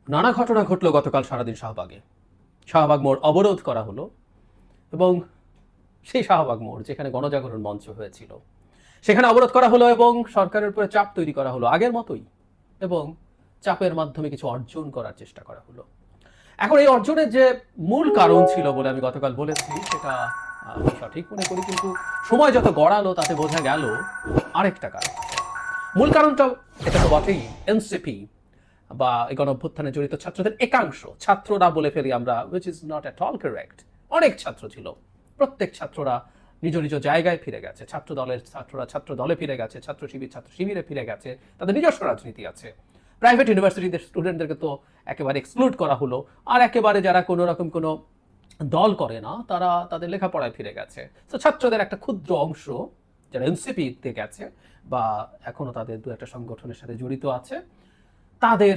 নানা ঘটনা ঘটলো গতকাল সারাদিন শাহবাগে। শাহবাগ মোড় অবরোধ করা হলো এবং সেই শাহবাগ মোড় যেখানে গণজাগরণ মঞ্চ হয়েছিল সেখানে অবরোধ করা হলো এবং সরকারের উপরে চাপ তৈরি করা হলো আগের মতোই, এবং চাপের মাধ্যমে কিছু অর্জন করার চেষ্টা করা হলো। এখন এই অর্জনের যে মূল কারণ ছিল বলে আমি গতকাল বলেছি সেটা আমি সঠিক মনে করি, কিন্তু সময় যত গড়ালো তাতে বোঝা গেল আরেকটা কারণ আছে। মূল কারণটা এটা তো বটেই, এনসিপি বা এই গণঅভ্যুত্থানে জড়িত ছাত্রদের একাংশ, ছাত্ররা বলে ফেলি আমরা, which is not at all correct. অনেক ছাত্র ছিল, প্রত্যেক ছাত্ররা নিজ নিজ জায়গায় ফিরে গেছে। ছাত্র দলের ছাত্ররা ছাত্র দলে ফিরে গেছে, ছাত্র শিবির ছাত্র শিবিরে ফিরে গেছে, তাদের নিজস্ব রাজনীতি আছে। প্রাইভেট ইউনিভার্সিটিদের স্টুডেন্টদেরকে তো একেবারে এক্সক্লুড করা হলো, আর একেবারে যারা কোনো রকম কোনো দল করে না তারা তাদের লেখাপড়ায় ফিরে গেছে। তো ছাত্রদের একটা ক্ষুদ্র অংশ যারা এনসিপিতে গেছে বা এখনো তাদের দু একটা সংগঠনের সাথে জড়িত আছে, তাদের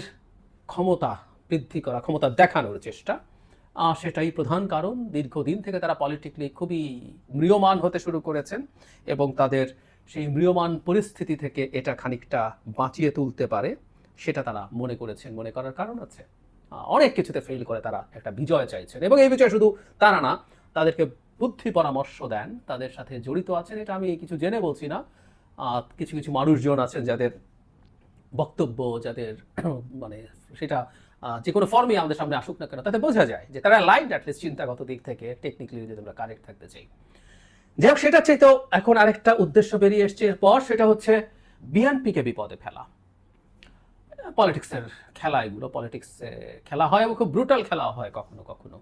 ক্ষমতা বৃদ্ধি করা, ক্ষমতা দেখানোর চেষ্টা, সেটাই প্রধান কারণ। দীর্ঘদিন থেকে তারা পলিটিক্যালি খুবই ম্রিয়মাণ হতে শুরু করেছেন এবং তাদের সেই ম্রিয়মাণ পরিস্থিতি থেকে এটা খানিকটা বাঁচিয়ে তুলতে পারে সেটা তারা মনে করেছেন। মনে করার কারণ আছে, অনেক কিছুতে ফেল করে তারা একটা বিজয় চাইছেন, এবং এই বিজয় শুধু তারা না, তাদেরকে বুদ্ধি পরামর্শ দেন, তাদের সাথে জড়িত আছেন। এটা আমি কিছু জেনে বলছি না, কিছু কিছু মানুষজন আছেন যাদের বক্তব্য, যাদের মানে সেটা যে কোনো ফর্মে আমাদের সামনে আসুক না কেন, তাতে বোঝা যায় যে তারা লাইন অ্যাটলিস্ট চিন্তাগত দিক থেকে টেকনিক্যালি যদি আমরা কারেক্ট থাকতে চাই। যাই হোক, সেটা চাইতেও এখন আরেকটা উদ্দেশ্য বেরিয়ে এসছে এরপর, সেটা হচ্ছে বিএনপিকে বিপদে ফেলা। পলিটিক্সের খেলা এগুলো, পলিটিক্সে খেলা হয় এবং খুব ব্রুটাল খেলা হয় কখনো কখনো।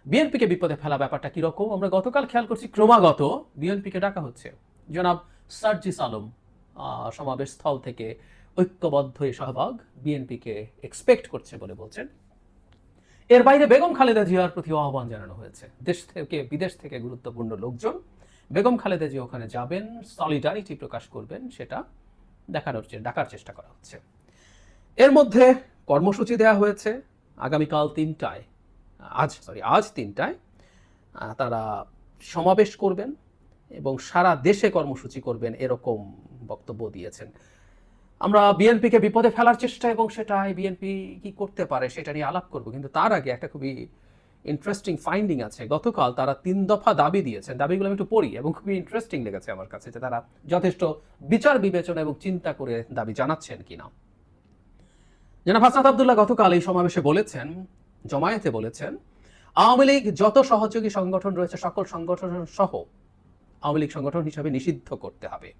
বিএনপিকে বিপদে ফেলা ব্যাপারটা কিরকম আমরা গতকাল খেয়াল করছি, ক্রমাগত বিএনপিকে ডাকা হচ্ছে। জনাব সার্জিস আলম সমাবেশ স্থল থেকে ঐক্যবদ্ধ এই শাহবাগ বিএনপিকে এক্সপেক্ট করছে বলে বলছেন। এর বাইরে বেগম খালেদা জিয়ার প্রতি আহ্বান জানানো হয়েছে। দেশ থেকে বিদেশ থেকে গুরুত্বপূর্ণ লোকজন বেগম খালেদা জিয়া ওখানে যাবেন, সলিডারিটি প্রকাশ করবেন, সেটা ডাকার চেষ্টা করা হচ্ছে। এর মধ্যে কর্মসূচি দেওয়া হয়েছে আগামীকাল 3টায়, আজ 3টায় তারা সমাবেশ করবেন এবং সারা দেশে কর্মসূচি করবেন, এরকম বক্তব্য দিয়েছেন। আমরা বিএনপিকে বিপদে ফেলার চেষ্টা এবং সেটাই বিএনপি কি করতে পারে সেটা নিয়ে আলাপ করব, কিন্তু তার আগে একটা খুবই ইন্টারেস্টিং ফাইন্ডিং আছে। গতকাল তারা 3 দফা দাবি দিয়েছেন, দাবিগুলো আমি একটু পড়ি, এবং খুবই ইন্টারেস্টিং লেগেছে আমার কাছে যে তারা যথেষ্ট বিচার বিবেচনা এবং চিন্তা করে দাবি জানাচ্ছেন কিনা। জনাব হাসনাত আব্দুল্লাহ গতকাল এই সমাবেশে বলেছেন, জমায়েতে বলেছেন, আওয়ামী লীগ যত সহযোগী সংগঠন রয়েছে সকল সংগঠন সহ আওয়ামী লীগ সংগঠন হিসাবে নিষিদ্ধ করতে হবে।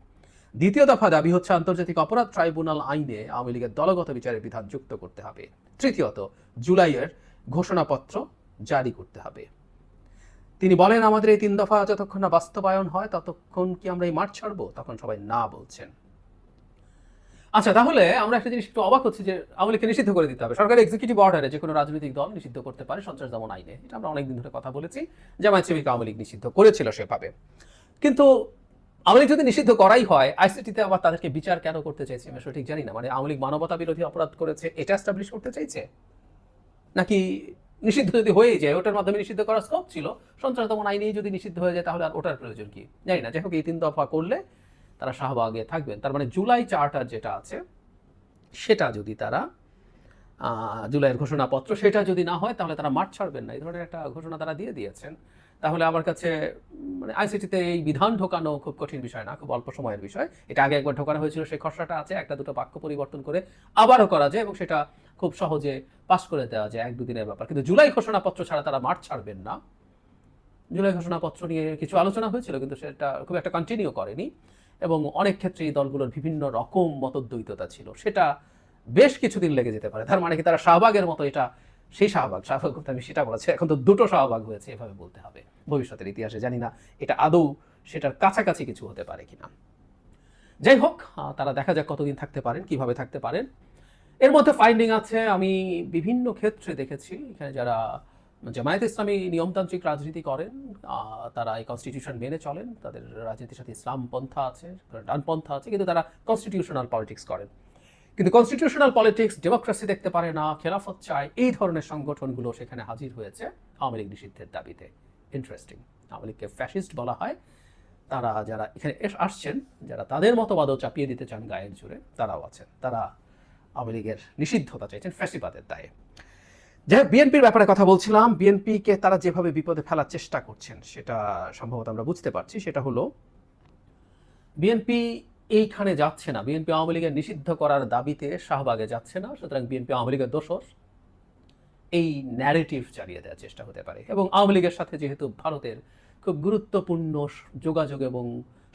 দ্বিতীয় দফা দাবি হচ্ছে আন্তর্জাতিক অপরাধ ট্রাইব্যুনাল আইনে আওয়ামী লীগের দলগত বিচারের বিধান যুক্ত করতে হবে। তৃতীয়ত জুলাইয়ের ঘোষণাপত্র জারি করতে হবে। তিনি বলেন, আমাদের এই 3 দফা যতক্ষণ না বাস্তবায়ন হয় ততক্ষণ কি আমরা এই মাঠ ছাড়বো? তখন সবাই না বলছেন। আচ্ছা, তাহলে আমরা একটা জিনিস একটু অবাক হচ্ছে যে আওয়ামী লীগকে নিষিদ্ধ করে দিতে হবে। সরকারি এক্সিকিউটিভ অর্ডারে যে কোনো রাজনৈতিক দল নিষিদ্ধ করতে পারে সন্ত্রাস দমন আইনে, এটা আমরা অনেকদিন ধরে কথা বলেছি। জামায়াত শিবিরকে আওয়ামী লীগ নিষিদ্ধ করেছিল সেভাবে, কিন্তু আওয়ামী লীগ যদি নিষিদ্ধ করাই হয়, আইসিটিতে আবার তাদেরকে বিচার কেন করতে চাইছে আমি সঠিক জানি না। মানে আওয়ামী লীগ মানবতা বিরোধী অপরাধ করেছে এটা এস্টাবলিশ করতে চাইছে, নাকি নিষিদ্ধ যদি হয়ে যায় ওটার মাধ্যমে নিষিদ্ধ করার স্কোপ ছিল, সন্ত্রাস দমন আইনেই যদি নিষিদ্ধ হয়ে যায় তাহলে আর ওটার প্রয়োজন কি, জানি না। যাই হোক, এই 3 দফা করলে তারা শাহবাগে থাকবেন। তার মানে জুলাই চার্টার যেটা আছে সেটা যদি তারা জুলাইয়ের ঘোষণাপত্র সেটা যদি না হয় তাহলে তারা মাঠ ছাড়বেন না, এই ধরনের একটা ঘোষণা তারা দিয়ে দিয়েছেন। তাহলে আমার কাছে মানে আইসিটিতে এই বিধান ঢোকানো খুব কঠিন বিষয় না, খুব অল্প সময়ের বিষয়। এটা আগে একবার ঢোকানো হয়েছিল, সেই খসড়াটা আছে, একটা দুটো বাক্য পরিবর্তন করে আবারও করা যায় এবং সেটা খুব সহজে পাস করে দেওয়া যায়, 1-2 দিনের ব্যাপার। কিন্তু জুলাই ঘোষণাপত্র ছাড়া তারা মাঠ ছাড়বেন না। জুলাই ঘোষণাপত্র নিয়ে কিছু আলোচনা হয়েছিল কিন্তু সেটা খুব একটা কন্টিনিউ করেনি, এবং অনেক ক্ষেত্রে এই দলগুলোর বিভিন্ন রকম মতদ্বৈততা ছিল, সেটা বেশ কিছুদিন লেগে যেতে পারে। তার মানে কি তারা শাহবাগের মতো, এটা সেই শাহবাগ বলতে আমি সেটা বলেছি, এখন তো 2টো শাহবাগ হয়েছে এভাবে বলতে হবে ভবিষ্যতের ইতিহাসে, জানি না এটা আদৌ সেটার কাছাকাছি কিছু হতে পারে কিনা। যাই হোক, তারা দেখা যাক কতদিন থাকতে পারেন, কিভাবে থাকতে পারেন। এর মধ্যে ফাইন্ডিং আছে, আমি বিভিন্ন ক্ষেত্রে দেখেছি এখানে যারা জামায়াত ইসলামী নিয়মতান্ত্রিক রাজনীতি করেন, তারা এই কনস্টিটিউশন মেনে চলেন, তাদের রাজনীতির সাথে ইসলাম পন্থা আছে, ডানপন্থা আছে, কিন্তু তারা কনস্টিটিউশনাল পলিটিক্স করেন। কিন্তু কনস্টিটিউশনাল পলিটিক্স, ডেমোক্রেসি দেখতে পারে না, খেলাফত চায়, এই ধরনের সংগঠনগুলো সেখানে হাজির হয়েছে আওয়ামী লীগ নিষিদ্ধের দাবিতে। ইন্টারেস্টিং, আওয়ামী লীগকে ফ্যাসিস্ট বলা হয়, তারা যারা এখানে আসছেন, যারা তাদের মতবাদও চাপিয়ে দিতে চান গায়ের জোরে, তারাও আছেন। তারা আওয়ামী লীগের নিষিদ্ধতা চাইছেন ফ্যাসিবাদের দায়ে। যাই বিএনপির ব্যাপারে কথা বলছিলাম, বিএনপিকে তারা যেভাবে বিপদে ফেলার চেষ্টা করছেন সেটা সম্ভবত আমরা বুঝতে পারছি। সেটা হলো বিএনপি এইখানে যাচ্ছে না, বিএনপি আওয়ামী লীগের নিষিদ্ধ করার দাবিতে শাহবাগে যাচ্ছে না, সুতরাং বিএনপি আওয়ামী লীগের দোষর, এই ন্যারেটিভ চালিয়ে দেওয়ার চেষ্টা হতে পারে। এবং আওয়ামী লীগের সাথে যেহেতু ভারতের খুব গুরুত্বপূর্ণ যোগাযোগ এবং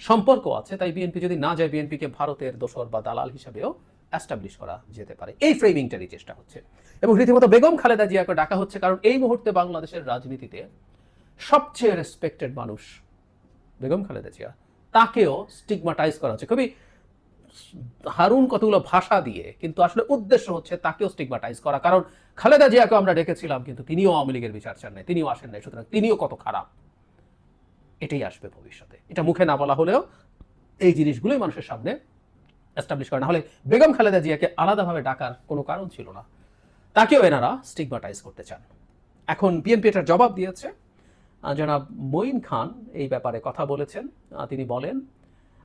সম্পর্ক আছে, তাই বিএনপি যদি না যায় বিএনপিকে ভারতের দোসর বা দালাল হিসাবেও অ্যাস্টাবলিশ করা যেতে পারে, এই ফ্রেমিংটারই চেষ্টা হচ্ছে। এবং রীতিমতো বেগম খালেদা জিয়াকে ডাকা হচ্ছে, কারণ এই মুহূর্তে বাংলাদেশের রাজনীতিতে সবচেয়ে রেসপেক্টেড মানুষ বেগম খালেদা জিয়া, তাকেও স্টিগমাটাইজ করা হচ্ছে খুবই হারুন কতগুলো ভাষা দিয়ে, কিন্তু আসলে উদ্দেশ্য হচ্ছে তাকেও স্টিগমাটাইজ করা। কারণ খালেদা জিয়াকে আমরা ডেকেছিলাম, কিন্তু তিনিও আওয়ামী লীগের বিচার চান নাই, তিনিও আসেন নাই, সুতরাং তিনিও কত খারাপ, এটাই আসবে ভবিষ্যতে। এটা মুখে না বলা হলেও এই জিনিসগুলোই মানুষের সামনে এস্টাবলিশ করা। না হলে বেগম খালেদা জিয়াকে আলাদাভাবে ডাকার কোনো কারণ ছিল না, তাকেও এনারা স্টিগমাটাইজ করতে চান। এখন বিএনপি এটার জবাব দিয়েছে। জনাব মঈন খান এই ব্যাপারে কথা বলেছেন। তিনি বলেন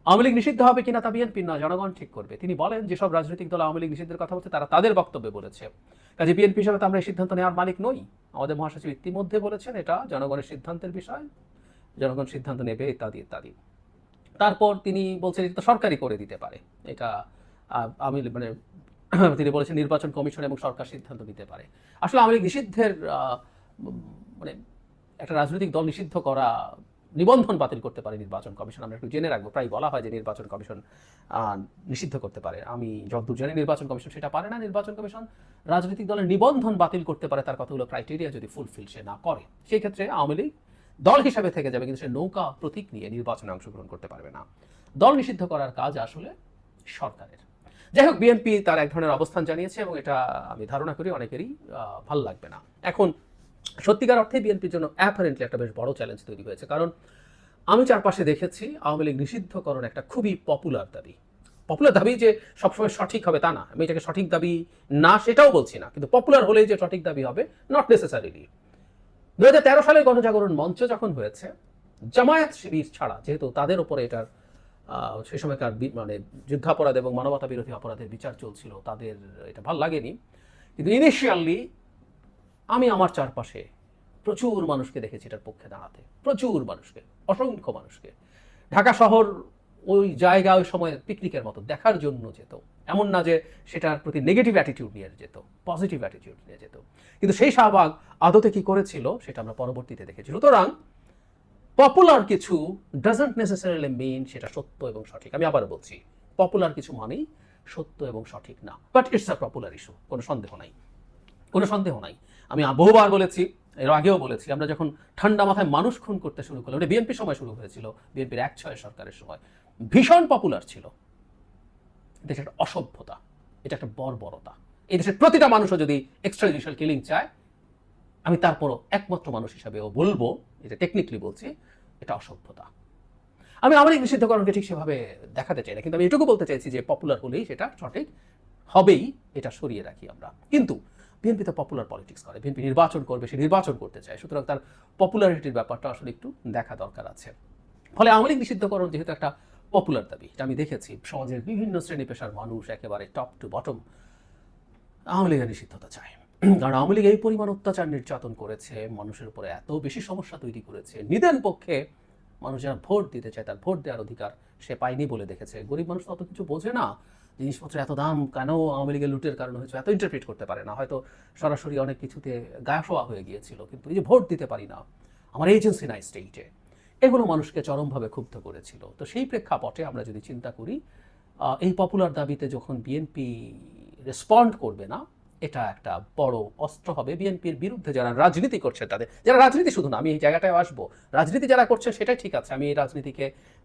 আওয়ামী লীগ নিষিদ্ধ হবে কিনা তা বিএনপির নয়, জনগণ ঠিক করবে। তিনি বলেন যেসব রাজনৈতিক দল আওয়ামী লীগ নিষিদ্ধের কথা বলছে তারা তাদের বক্তব্যে বলেছে, কাজে বিএনপি হিসাবে তো আমরা এই সিদ্ধান্ত নেওয়ার মালিক নই। আমাদের মহাসচিব ইতিমধ্যে বলেছেন এটা জনগণের সিদ্ধান্তের বিষয়, জনগণ সিদ্ধান্ত নেবে ইত্যাদি ইত্যাদি। তারপর তিনি বলছেন এটা তো সরকারই করে দিতে পারে, এটা আমি মানে তিনি বলেছেন নির্বাচন কমিশন এবং সরকার সিদ্ধান্ত নিতে পারে। আসলে আওয়ামী লীগ নিষিদ্ধের মানে একটা রাজনৈতিক দল নিষিদ্ধ করা, নিবন্ধন বাতিল করতে পারে নির্বাচন কমিশন। আমরা একটু জেনে রাখবো, প্রায় বলা হয় যে নির্বাচন কমিশন নিষিদ্ধ করতে পারে। আমি যতদূর জানি নির্বাচন কমিশন সেটা পারে না। নির্বাচন কমিশন রাজনৈতিক দলের নিবন্ধন বাতিল করতে পারে তার কতগুলো ক্রাইটেরিয়া যদি ফুলফিল সে না করে, সেই ক্ষেত্রে আওয়ামী লীগ দল হিসাবে থেকে যাবে, কিন্তু সে নৌকা প্রতীক নিয়ে নির্বাচনে অংশগ্রহণ করতে পারবে না। দল নিষিদ্ধ করার কাজ আসলে সরকারের। যাই হোক, বিএনপি তার এক ধরনের অবস্থান জানিয়েছে এবং এটা আমি ধারণা করি অনেকেরই ভাল লাগবে না। এখন সত্যিকার অর্থে বিএনপির জন্য অ্যাপারেন্টলি একটা বেশ বড় চ্যালেঞ্জ তৈরি হয়েছে, কারণ আমি চারপাশে দেখেছি আওয়ামী লীগ নিষিদ্ধকরণ একটা খুবই পপুলার দাবি। পপুলার দাবি যে সবসময় সঠিক হবে তা না, আমি এটাকে সঠিক দাবি না সেটাও বলছি না, কিন্তু পপুলার হলেই যে সঠিক দাবি হবে নট নেসেসারিলি। 2013 সালের গণজাগরণ মঞ্চ যখন হয়েছে, জামায়াত শিবির ছাড়া, যেহেতু তাদের উপরে এটার সেই সময়কার মানে যুদ্ধাপরাধ এবং মানবতা বিরোধী অপরাধের বিচার চলছিল, তাদের এটা ভাল লাগেনি। কিন্তু ইনিশিয়ালি আমি আমার চারপাশে প্রচুর মানুষকে দেখেছি এটার পক্ষে দাঁড়াতে, প্রচুর মানুষকে, অসংখ্য মানুষকে। ঢাকা শহর ওই জায়গা ওই সময় পিকনিকের মতো দেখার জন্য যেত, এমন না যে সেটার প্রতি নেগেটিভ অ্যাটিটিউড নিয়ে যেত, পজিটিভ অ্যাটিটিউড নিয়ে যেত। কিন্তু সেই শাহবাগ আদতে কি করেছিল সেটা আমরা পরবর্তীতে দেখেছি। সুতরাং পপুলার কিছু ডাজন্ট নেসেসারিলি মিন সেটা সত্য এবং সঠিক। আমি আবার বলছি, পপুলার কিছু মানেই সত্য এবং সঠিক না, but it's a popular issue, কোনো সন্দেহ নাই, কোনো সন্দেহ নাই। আমি বহুবার বলেছি, এর আগেও বলেছি, আমরা যখন ঠান্ডা মাথায় মানুষ খুন করতে শুরু করলাম, এটা বিএনপির সময় শুরু হয়েছিল, বিএনপির 1-6 সরকারের সময় ভীষণ পপুলার ছিল। এটা একটা অসভ্যতা, এটা একটা বর্বরতা। এই দেশের প্রতিটা মানুষও যদি এক্সট্রাজুডিশিয়াল কিলিং চায়, আমি তারপরও একমাত্র মানুষ হিসাবেও বলবো, এটা টেকনিক্যালি বলছি, এটা অসভ্যতা। আমি আওয়ামী লীগ নিষিদ্ধকরণকে ঠিক সেভাবে দেখাতে চাই না, কিন্তু আমি এটুকু বলতে চাইছি যে পপুলার হলেই সেটা সঠিক হবেই, এটা সরিয়ে রাখি আমরা। কিন্তু বিএনপি তো পপুলার পলিটিক্স করে, বিএনপি নির্বাচন করবে, সে নির্বাচন করতে চায়, সুতরাং তার পপুলারিটির ব্যাপারটা আসলে একটু দেখা দরকার আছে। ফলে আওয়ামী লীগ নিষিদ্ধকরণ যেহেতু একটা পপুলার দাবি, এটা আমি দেখেছি সমাজের বিভিন্ন শ্রেণী পেশার মানুষ একেবারে টপ টু বটম আওয়ামী লীগের নিষিদ্ধতা চায়। কারণ আওয়ামী লীগ এই পরিমাণ অত্যাচার নির্যাতন করেছে, মানুষের উপরে এত বেশি সমস্যা তৈরি করেছে, নিদেন পক্ষে মানুষ যারা ভোট দিতে চায় তার ভোট দেওয়ার অধিকার সে পায়নি বলে দেখেছে। গরিব মানুষ অত কিছু বোঝে না, জিনিসপত্রের এত দাম কেন আওয়ামী লীগের লুটের কারণ হয়েছে এত ইন্টারপ্রিট করতে পারে না, হয়তো সরাসরি অনেক কিছুতে গায়েফোয়া হয়ে গিয়েছিল, কিন্তু এই যে ভোট দিতে পারি না, আমার এজেন্সি নাই স্টেটে, এগুলো মানুষকে চরমভাবে ক্ষুব্ধ করেছিল। তো সেই প্রেক্ষাপটে আমরা যদি চিন্তা করি, এই পপুলার দাবিতে যখন বিএনপি রেসপন্ড করবে না, এটা একটা বড় অস্ত্র হবে বিএনপির বিরুদ্ধে যারা রাজনীতি করছে তাদের। যারা রাজনীতি শুধু না, আমি এই জায়গাটায় আসবো, রাজনীতি যারা করছে সেটাই ঠিক আছে, আমি এই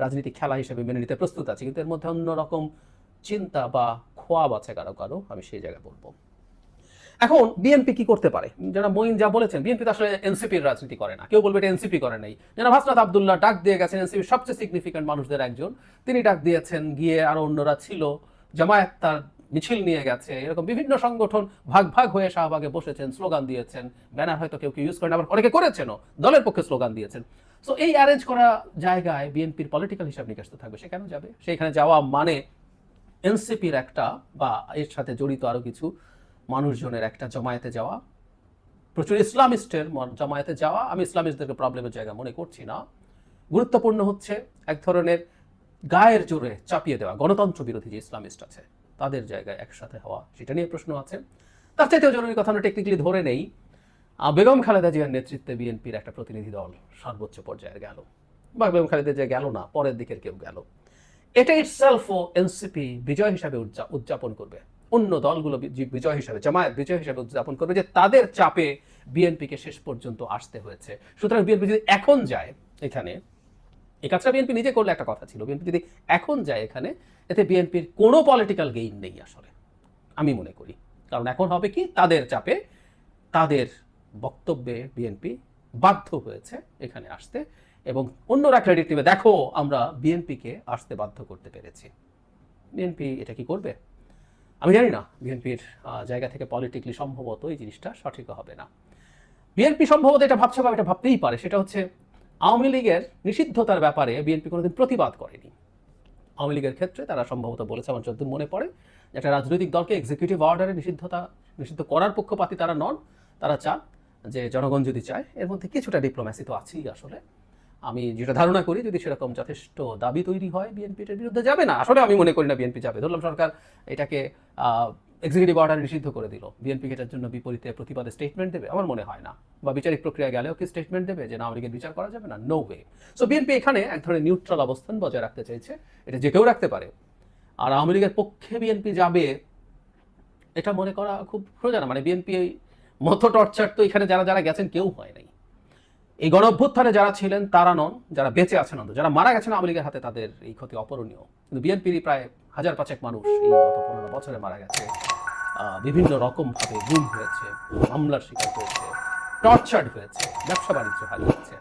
রাজনীতি খেলা হিসেবে মেনে নিতে প্রস্তুত আছি, কিন্তু এর মধ্যে অন্যরকম চিন্তা বা খোয়াব আছে কারো কারো, আমি সেই জায়গায় বলবো। এখন বিএনপি কি করতে পারে? যারা মঈন যা বলেছেন, বিএনপি তো আসলে এনসিপির রাজনীতি করে না, কেউ বলবে এটা এনসিপি করে নাই। যারা হাসনাত আব্দুল্লাহ ডাক দিয়ে গেছেন, এনসিপির সবচেয়ে সিগনিফিক্যান্ট মানুষদের একজন, তিনি ডাক দিয়েছেন, গিয়ে আরো অন্যরা ছিল, জামায়াত তার মিছিল নিয়ে গেছে, এরকম বিভিন্ন সংগঠন ভাগ ভাগ হয়ে শাহবাগে বসেছেন, স্লোগান দিয়েছেন, ব্যানার হয়তো কেউ ইউজ করেন, আবার অনেকে করেছেনও, দলের পক্ষে স্লোগান দিয়েছেন। সো এই অ্যারেঞ্জ করা জায়গায় বিএনপির পলিটিক্যাল হিসাব নিকাশ তো থাকবে, সে কেন যাবে? সেখানে যাওয়া মানে এনসিপির একটা বা এর সাথে জড়িত আরো কিছু মানুষজনের একটা জমায়েতে যাওয়া, প্রচুর ইসলামিস্টের জমায়েতে যাওয়া, আমি ইসলামিস্টদেরকে প্রবলেমের জায়গা মনে করছি না। গুরুত্বপূর্ণ হচ্ছে এক ধরনের গায়ের জোরে চাপিয়ে দেওয়া গণতন্ত্র বিরোধী যে ইসলামিস্ট আছে তাদের জায়গায় একসাথে হওয়া, সেটা নিয়ে প্রশ্ন আছে। তার চাইতেও জরুরি কথা আমরা টেকনিক্যালি ধরে নেই, বেগম খালেদা জিয়ার নেতৃত্বে বিএনপির একটা প্রতিনিধি দল সর্বোচ্চ পর্যায়ে গেল, বা বেগম খালেদা জিয়া গেল না, পরের দিকের কেউ গেল। এটা ইটসেলফও এনসিপি বিজয় হিসাবে উদযাপন করবে, অন্য দলগুলো বিজয় হিসাবে, জামায়াত বিজয় হিসাবে উদযাপন করবে যে তাদের চাপে বিএনপিকে শেষ পর্যন্ত আসতে হয়েছে। সুতরাং বিএনপি যদি এখন যায় এখানে, এই কাজটা বিএনপি নিজে করলে একটা কথা ছিল, বিএনপি যদি এখন যায় এখানে, এতে বিএনপির কোনো পলিটিক্যাল গেইন নেই আসলে, আমি মনে করি। কারণ এখন হবে কি, তাদের চাপে, তাদের বক্তব্যে বিএনপি বাধ্য হয়েছে এখানে আসতে, এবং অন্যরা ক্রেডিট নেবে, দেখো আমরা বিএনপিকে আসতে বাধ্য করতে পেরেছি। বিএনপি এটা কি করবে আমি জানি না, বিএনপির জায়গা থেকে পলিটিক্যালি সম্ভবত এই জিনিসটা সঠিক হবে না। বিএনপি সম্ভবত এটা ভাবছে, বা এটা ভাবতেই পারে, সেটা হচ্ছে আওয়ামী লীগের নিষিদ্ধতার ব্যাপারে বিএনপি কোনোদিন প্রতিবাদ করেনি। আওয়ামী লীগের ক্ষেত্রে তারা সম্ভবত বলেছে, আমার যতদূর মনে পড়ে, যে একটা রাজনৈতিক দলকে এক্সিকিউটিভ অর্ডারে নিষিদ্ধ করার পক্ষপাতী তারা নন। তারা চান যে জনগণ যদি চায়, এর মধ্যে কিছুটা ডিপ্লোম্যাসি তো আছেই আসলে। আমি যেটা ধারণা করি, যদি সেরকম যথেষ্ট দাবি তৈরি হয়, বিএনপি এর বিরুদ্ধে যাবে না। আসলে আমি মনে করি না বিএনপি যাবে। ধরলাম সরকার এটাকে এক্সিকিউটিভ অর্ডার নিষিদ্ধ করে দিল, বিএনপি এটার জন্য বিপরীতে প্রতিবাদে স্টেটমেন্ট দেবে? আমার মনে হয় না। বা বিচারিক প্রক্রিয়া গেলেও কি স্টেটমেন্ট দেবে যে না, আওয়ামী লীগের বিচার করা যাবে না? No way. সো বিএনপি এখানে এক ধরনের নিউট্রাল অবস্থান বজায় রাখতে চাইছে, এটা যে কেউ রাখতে পারে। আর আওয়ামী লীগের পক্ষে বিএনপি যাবে এটা মনে করা খুব সোজা না। মানে বিএনপি মতো টর্চার তো এখানে যারা যারা গেছেন কেউ হয় নাই। এই গণঅভ্যুত্থানে যারা ছিলেন তারা নন, যারা বেঁচে আছেন, যারা মারা গেছেন আওয়ামী লীগের হাতে, তাদের এই ক্ষতি অপরণীয়। কিন্তু বিএনপির প্রায় 1000-5 মানুষ এই গত 15 বছরে মারা গেছে, বিভিন্ন রকমভাবে গুম হয়েছে, মামলার শিকার হয়েছে, টর্চার্ড হয়েছে, ব্যবসা বাণিজ্য হারিয়েছে।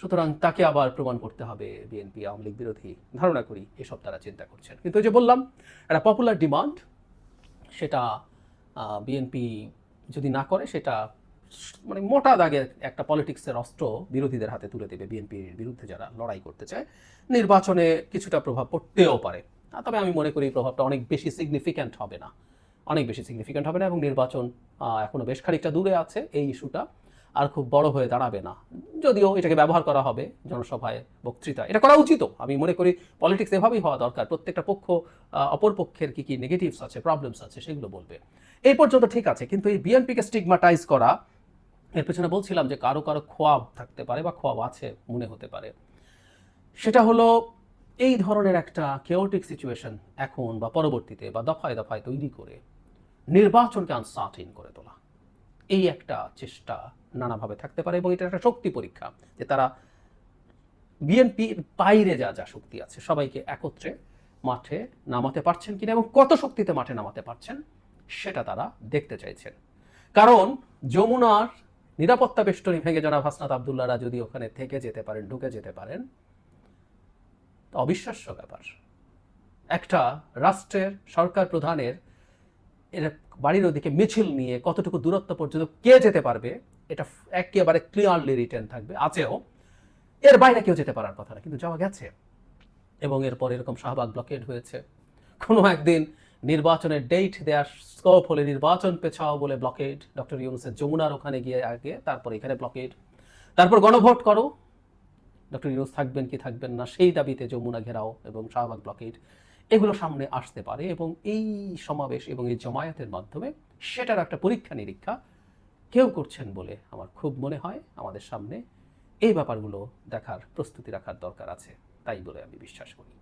সুতরাং তাকে আবার প্রমাণ করতে হবে বিএনপি আওয়ামী লীগ বিরোধী, ধারণা করি এসব তারা চিন্তা করছেন। কিন্তু ওই যে বললাম, একটা পপুলার ডিমান্ড, সেটা বিএনপি যদি না করে, সেটা মানে মোটা দাগে একটা পলিটিক্সের অস্ত্র বিরোধীদের হাতে তুলে দেবে, বিএনপির বিরুদ্ধে যারা লড়াই করতে চায়। নির্বাচনে কিছুটা প্রভাব পড়তেও পারে, তবে আমি মনে করি প্রভাবটা অনেক বেশি সিগনিফিক্যান্ট হবে না, অনেক বেশি সিগনিফিক্যান্ট হবে না। এবং নির্বাচন এখনো বেশ খানিকটা দূরে আছে, এই ইস্যুটা আর খুব বড় হয়ে দাঁড়াবে না। যদিও এটাকে ব্যবহার করা হবে জনসভায়, বক্তৃতা, এটা করা উচিত। আমি মনে করি পলিটিক্স এভাবেই হওয়া দরকার, প্রত্যেকটা পক্ষ অপর পক্ষের কি কি নেগেটিভস আছে, প্রবলেমস আছে, সেগুলো বলবে। এই পর্যন্ত ঠিক আছে, কিন্তু এই বিএনপিকে স্টিগমাটাইজ করা, এর পেছনে বলছিলাম যে কারো কারো খোয়াব থাকতে পারে বা খোয়াব আছে মনে হতে পারে। সেটা হলো এই ধরনের একটা কেওটিক সিচুয়েশন এখন বা পরবর্তীতে বা দফায় দফায় তৈরি করে নির্বাচনকে আনসার্টেন করে তোলা, এই একটা চেষ্টা নানাভাবে থাকতে পারে। এবং এটা একটা শক্তি পরীক্ষা যে তারা বিএনপির বাইরে যা যা শক্তি আছে সবাইকে একত্রে মাঠে নামাতে পারছেন কিনা, এবং কত শক্তিতে মাঠে নামাতে পারছেন, সেটা তারা দেখতে চাইছেন। কারণ যমুনার নিরাপত্তা বেষ্টনী ভেঙে জনাব হাসনাত আবদুল্লাহরা যদি ওখানে থেকে যেতে পারেন, ঢুকে যেতে পারেন, অবিশ্বাস্য ব্যাপার। একটা রাষ্ট্রের সরকার প্রধানের এর বাড়ির ওদিকে মিছিল নিয়ে কতটুকু দূরত্ব পর্যন্ত কে যেতে পারবে, এটা একেবারে ক্লিয়ারলি রিটেন থাকবে, আছেও। এর বাইরে কেউ যেতে পারার কথা না, কিন্তু যাওয়া গেছে। এবং এরপর এরকম শাহবাগ ব্লকেড হয়েছে। কোনো একদিন নির্বাচনের ডেট দেওয়ার স্কোপ হলে নির্বাচন পেছাও বলে ব্লকেড, ডক্টর ইউনূসের যমুনার ওখানে গিয়ে আগে, তারপর এখানে ব্লকেড, তারপর গণভোট করো, ডক্টর ইউনূস থাকবেন কি থাকবেন না সেই দাবিতে যমুনা ঘেরাও এবং শাহবাগ ব্লকেড, এগুলো সামনে আসতে পারে। এবং এই সমাবেশ এবং এই জমায়েতের মাধ্যমে সেটার একটা পরীক্ষা নিরীক্ষা কেউ করছেন বলে আমার খুব মনে হয়। আমাদের সামনে এই ব্যাপারগুলো দেখার প্রস্তুতি রাখার দরকার আছে, তাই বলে আমি বিশ্বাস করি।